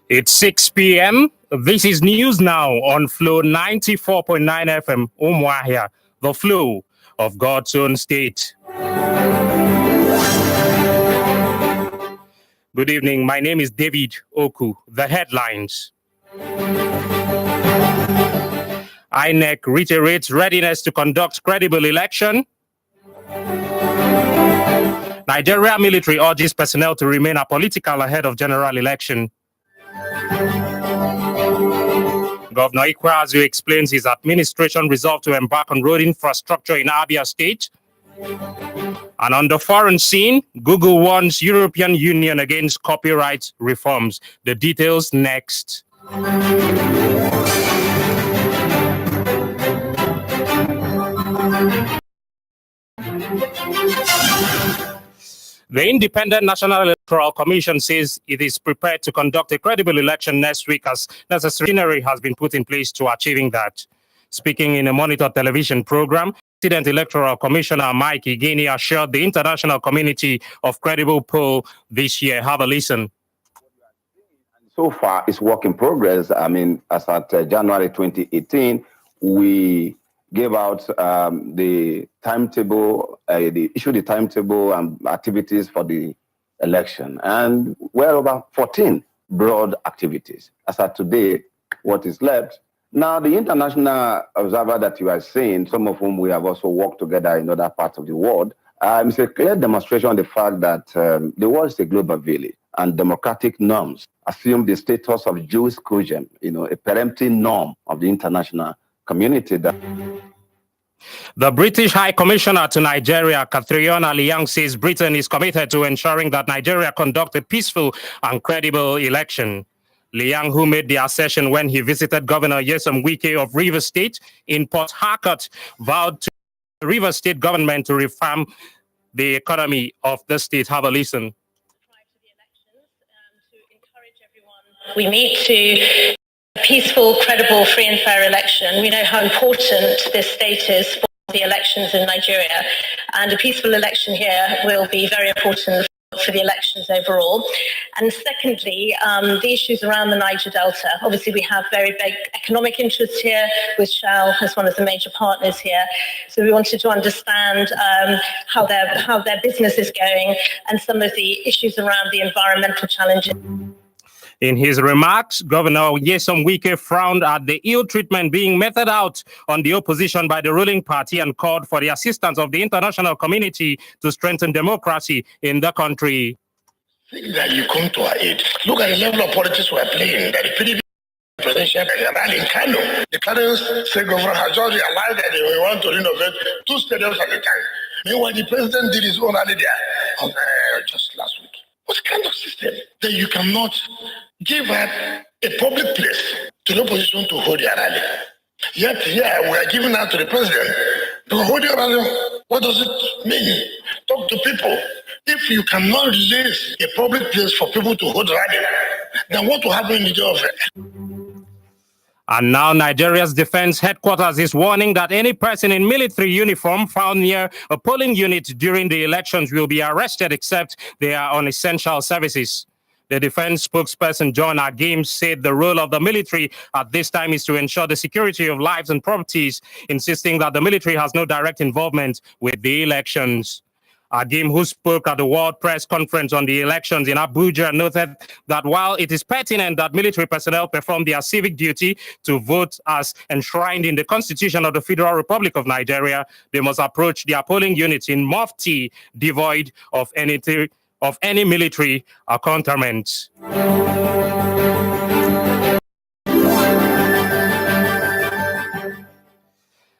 It's 6 p.m. This is News Now on Flow 94.9 FM, Umuahia, the flow of God's own state. Good evening. My name is David Oku. The headlines. INEC reiterates readiness to conduct credible election. Nigeria military urges personnel to remain apolitical ahead of general election. Governor Ikweazu explains his administration resolved to embark on road infrastructure in Abia State. And on the foreign scene, Google warns European Union against copyright reforms. The details next. The Independent National Electoral Commission says it is prepared to conduct a credible election next week as necessary machinery has been put in place to achieving that. Speaking in a Monitor television program, President Electoral Commissioner Mike Igini assured the international community of credible poll this year. Have a listen. So far, it's work in progress. I mean, as at January 2018, we gave out the timetable, issued the timetable and activities for the election, and well over 14 broad activities. As at today, what is left? Now, the international observer that you are seeing, some of whom we have also worked together in other parts of the world, it's a clear demonstration of the fact that the world is a global village, and democratic norms assume the status of Jewish cushion, a peremptory norm of the international community. The British High Commissioner to Nigeria, Catriona Liang, says Britain is committed to ensuring that Nigeria conduct a peaceful and credible election. Liang, who made the assertion when he visited Governor Nyesom Wike of Rivers State in Port Harcourt, vowed to the Rivers State government to reform the economy of the state. Have a listen. Prior to the elections, to encourage everyone we meet to a peaceful, credible, free and fair election. We know how important this state is for the elections in Nigeria, and a peaceful election here will be very important for the elections overall. And secondly, the issues around the Niger Delta. Obviously, we have very big economic interests here, with Shell as one of the major partners here. So we wanted to understand how their business is going and some of the issues around the environmental challenges. In his remarks, Governor Nyesom Wike frowned at the ill treatment being meted out on the opposition by the ruling party and called for the assistance of the international community to strengthen democracy in the country. Think that you come to our aid. Look at the level of politics we're playing. That the PDP presidential rally in Kano. The current state government has just realized that they want to renovate 2 stadiums at a time. Meanwhile, the president did his own rally there just last week. What kind of system that you cannot give up a public place to the opposition to hold their rally? Yet here we are giving out to the president to hold your rally. What does it mean? Talk to people. If you cannot release a public place for people to hold rally, then what will happen in the day of it? And now Nigeria's defense headquarters is warning that any person in military uniform found near a polling unit during the elections will be arrested except they are on essential services. The defense spokesperson John Agim said the role of the military at this time is to ensure the security of lives and properties, insisting that the military has no direct involvement with the elections. Agim, who spoke at the World Press Conference on the elections in Abuja, noted that while it is pertinent that military personnel perform their civic duty to vote as enshrined in the Constitution of the Federal Republic of Nigeria, they must approach their polling units in mufti, devoid of any military accoutrement.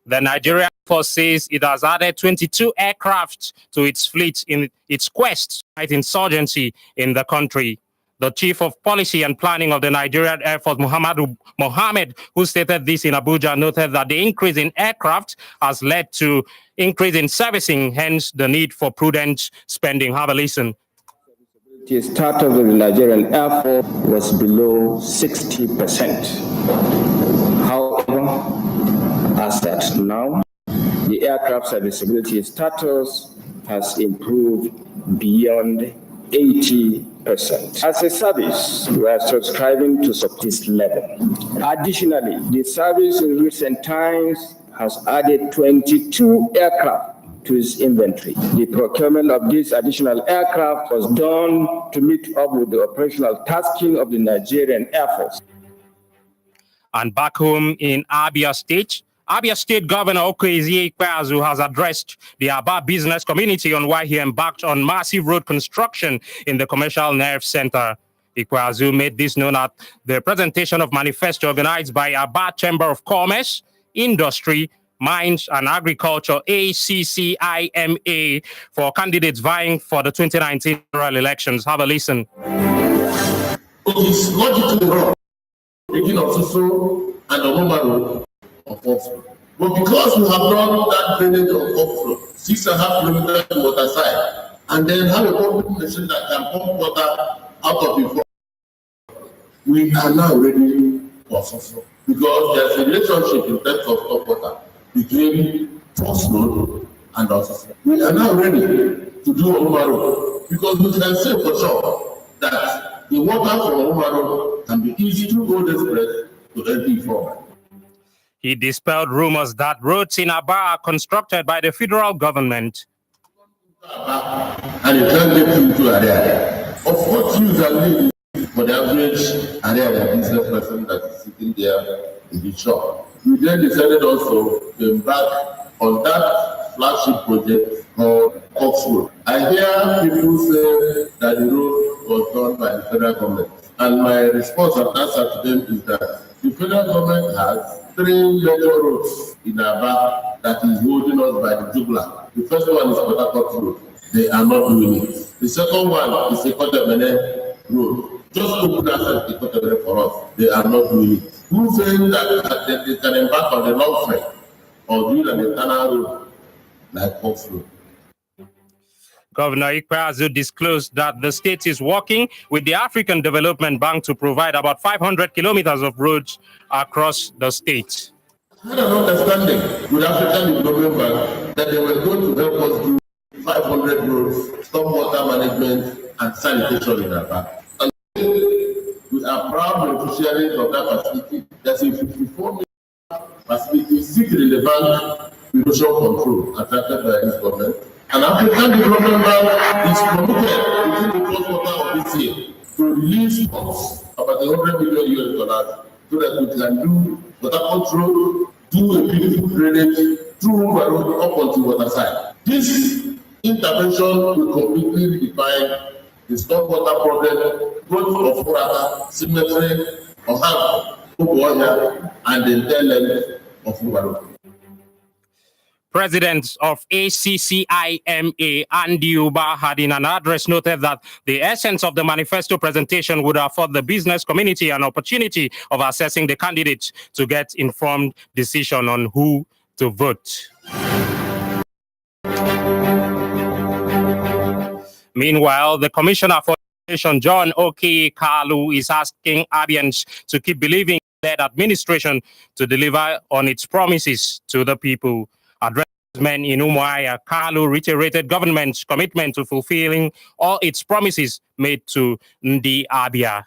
The Nigerian Force says it has added 22 aircraft to its fleet in its quest to fight insurgency in the country. The Chief of Policy and Planning of the Nigerian Air Force, Muhammadu Mohammed, who stated this in Abuja, noted that the increase in aircraft has led to increase in servicing, hence the need for prudent spending. Have a listen. The startup of the Nigerian Air Force was below 60%. However, as at now, the aircraft serviceability status has improved beyond 80%. As a service, we are subscribing to this level. Additionally, the service in recent times has added 22 aircraft to its inventory. The procurement of these additional aircraft was done to meet up with the operational tasking of the Nigerian Air Force. And back home in Abia State Governor Okezie Ikpeazu has addressed the Aba business community on why he embarked on massive road construction in the Commercial Nerve Center. Ikpeazu made this known at the presentation of manifesto organized by Aba Chamber of Commerce, Industry, Mines and Agriculture, ACCIMA, for candidates vying for the 2019 general elections. Have a listen. It is logically wrong, making of Suso and Omomaro of Ofro. But because we have done that drainage of Ofro, 6.5 kilometers to water side, and then have a pumping machine that can pump water out of the floor, we are now ready for Ofro. Because there's a relationship in terms of top water between First Road and Ofro. We are now ready to do Omomaro because we can say for sure that the water from Omomaro can be easy to go express to every form. He dispelled rumors that roads in Aba are constructed by the federal government. And you can't get into an area. Of what use are we for the average area business person that is sitting there in the shop? We then decided also to embark on that flagship project called Oxford. I hear people say that the road was done by the federal government. And my response and answer to them is that the federal government has 3 major roads in Aba that is holding us by the jugular. The first one is Port Harcourt Road. They are not doing it. The second one is Ikotemene Road. Just open access to Ikotemene for us. They are not doing it. Who saying that they can embark on the long train or do an internal road like Oxford? Governor Ikpeazu disclosed that the state is working with the African Development Bank to provide about 500 kilometers of roads across the state. I had an understanding with African Development Bank that they were going to help us do 500 roads, stormwater management, and sanitation in Aba. And we are proud beneficiaries of that facility. There's a 54 million facility sitting in the bank with erosion control attracted by this government. And African Development Bank is committed within the first quarter of this year to release funds about $100 million so that we can do water control, do a beautiful drainage through Road up onto water side. This intervention will completely redefine the stormwater problem, both of Furaka, Symmetry, Ohio, Obuoya, and the entire length of Road. President of ACCIMA, Andy Uba, had in an address noted that the essence of the manifesto presentation would afford the business community an opportunity of assessing the candidates to get informed decision on who to vote. Meanwhile, the Commissioner for Education, John Oki Kalu, is asking Abians to keep believing that administration to deliver on its promises to the people. Addressment in Umuahia, Kalu reiterated government's commitment to fulfilling all its promises made to Ndi Abia.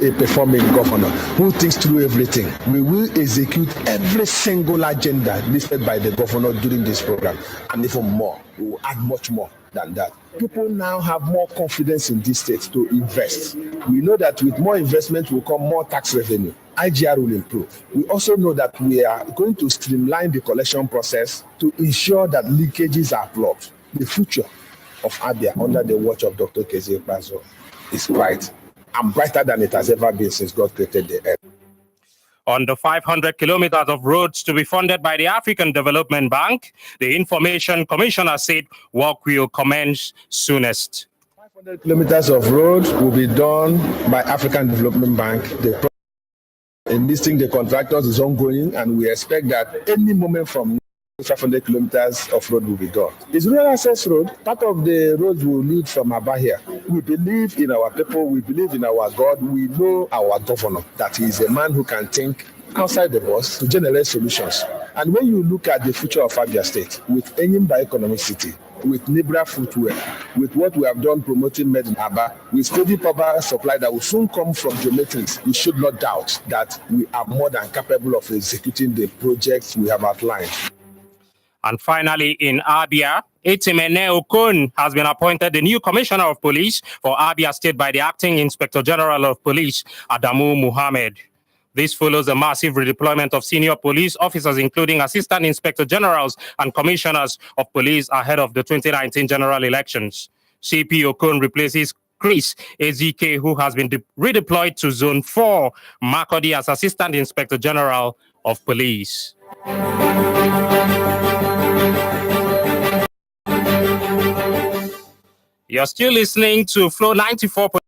A performing governor who thinks through everything. We will execute every single agenda listed by the governor during this program, and even more. We will add much more than that. People now have more confidence in this state to invest. We know that with more investment will come more tax revenue. IGR will improve. We also know that we are going to streamline the collection process to ensure that leakages are plugged. The future of Abia under the watch of Dr. Okezie Ikpeazu is bright, and brighter than it has ever been since God created the earth. On the 500 kilometers of roads to be funded by the African Development Bank, the Information Commissioner said work will commence soonest. 500 kilometers of roads will be done by African Development Bank. The enlisting the contractors is ongoing, and we expect that any moment from now, 500 kilometers of road will be done. It's rural access road. Part of the roads will lead from Aba here. We believe in our people. We believe in our God. We know our governor, that he is a man who can think outside the box to generate solutions. And when you look at the future of Abia State with Enyimba Economic City, with Nibra footwear, with what we have done promoting Made in Aba, with steady power supply that will soon come from Geometrics, we should not doubt that we are more than capable of executing the projects we have outlined. And finally, in Abia, Etimene Okon has been appointed the new Commissioner of Police for Abia State by the Acting Inspector General of Police, Adamu Muhammad. This follows a massive redeployment of senior police officers, including Assistant Inspector Generals and Commissioners of Police ahead of the 2019 general elections. CP Okon replaces Chris Ezike, who has been redeployed to Zone 4, Makurdi, as Assistant Inspector General of Police. You're still listening to Flow 94.